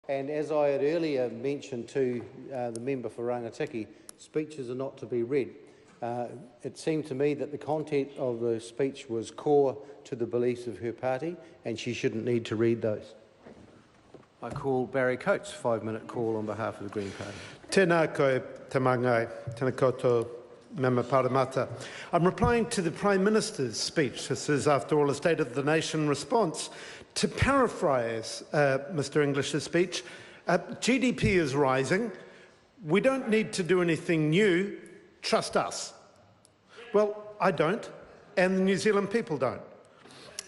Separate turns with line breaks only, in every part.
And as I had earlier mentioned to the member for Rangatiki, speeches are not to be read. It seemed to me that the content of the speech was core to the beliefs of her party, and she shouldn't need to read those. I call Barry Coates, 5-minute call on behalf of the Green Party.
Tēnā koe te mangai, tēnā koutou mema paramata. I'm replying to the Prime Minister's speech. This is, after all, a State of the Nation response. To paraphrase Mr English's speech, GDP is rising. We don't need to do anything new. Trust us. Well, I don't, and the New Zealand people don't.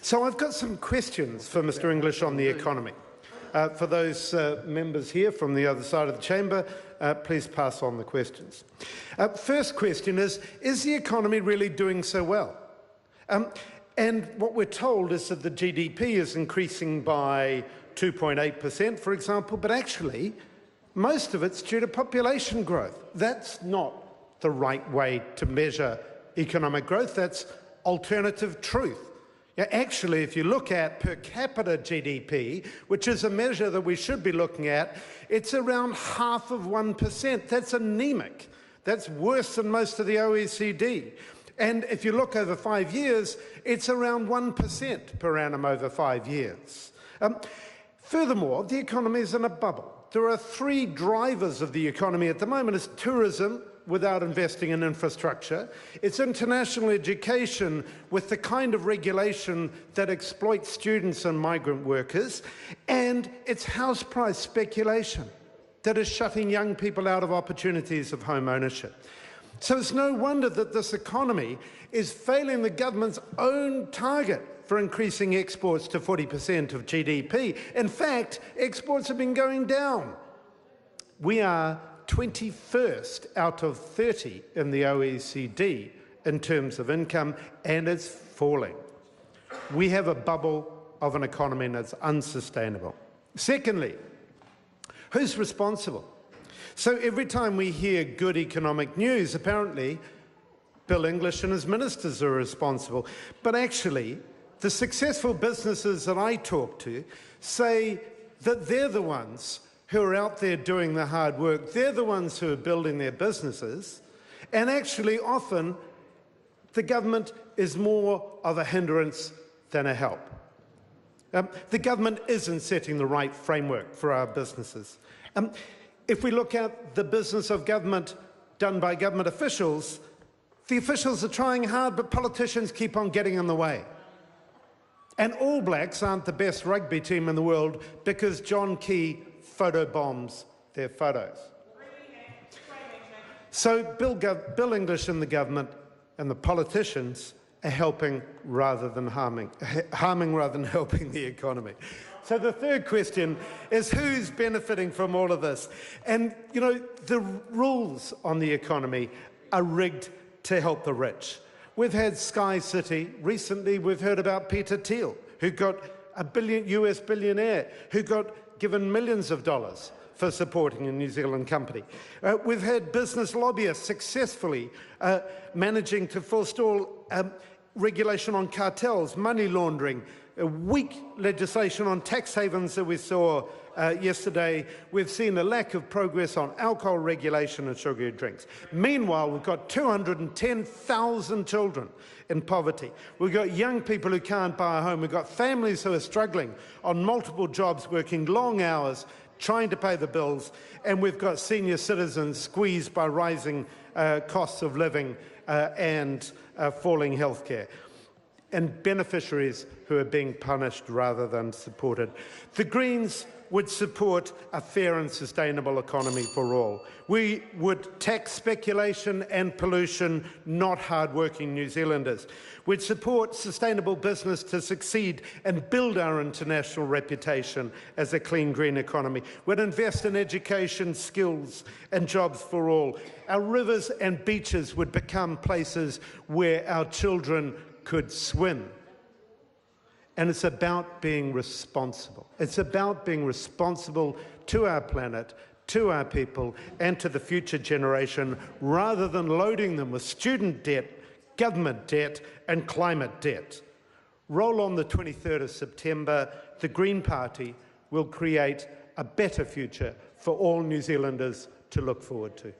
So I've got some questions for Mr English on the economy. For those members here from the other side of the chamber, please pass on the questions. First question is the economy really doing so well? And what we're told is that the GDP is increasing by 2.8%, for example, but actually most of it's due to population growth. That's not the right way to measure economic growth. That's alternative truth. Yeah, actually, if you look at per capita GDP, which is a measure that we should be looking at, it's around 0.5%. That's anemic. That's worse than most of the OECD. And if you look over 5 years, it's around 1% per annum over 5 years. Furthermore, the economy is in a bubble. There are 3 drivers of the economy at the moment. It's tourism, without investing in infrastructure. It's international education with the kind of regulation that exploits students and migrant workers. And it's house price speculation that is shutting young people out of opportunities of home ownership. So it's no wonder that this economy is failing the government's own target for increasing exports to 40% of GDP. In fact, exports have been going down. We are 21st out of 30 in the OECD in terms of income, and it's falling. We have a bubble of an economy and it's unsustainable. Secondly, who's responsible? So every time we hear good economic news, apparently Bill English and his ministers are responsible. But actually, the successful businesses that I talk to say that they're the ones who are out there doing the hard work. They're the ones who are building their businesses. And actually, often, the government is more of a hindrance than a help. The government isn't setting the right framework for our businesses. If we look at the business of government done by government officials, the officials are trying hard, but politicians keep on getting in the way. And All Blacks aren't the best rugby team in the world because John Key photobombs their photos. So Bill English and the government and the politicians are helping rather than harming rather than helping the economy. So the third question is who's benefiting from all of this? And, you know, the rules on the economy are rigged to help the rich. We've had Sky City. Recently, we've heard about Peter Thiel, who got a US billionaire, who got given millions of dollars for supporting a New Zealand company. We've had business lobbyists successfully managing to forestall regulation on cartels, money laundering, weak legislation on tax havens that we saw yesterday. We've seen a lack of progress on alcohol regulation and sugary drinks. Meanwhile, we've got 210,000 children in poverty. We've got young people who can't buy a home. We've got families who are struggling on multiple jobs, working long hours, trying to pay the bills. And we've got senior citizens squeezed by rising costs of living and falling healthcare, and beneficiaries who are being punished rather than supported. The Greens would support a fair and sustainable economy for all. We would tax speculation and pollution, not hard-working New Zealanders. We'd support sustainable business to succeed and build our international reputation as a clean, green economy. We'd invest in education, skills and jobs for all. Our rivers and beaches would become places where our children could swim. And it's about being responsible. It's about being responsible to our planet, to our people, and to the future generation, rather than loading them with student debt, government debt, and climate debt. Roll on the 23rd of September, the Green Party will create a better future for all New Zealanders to look forward to.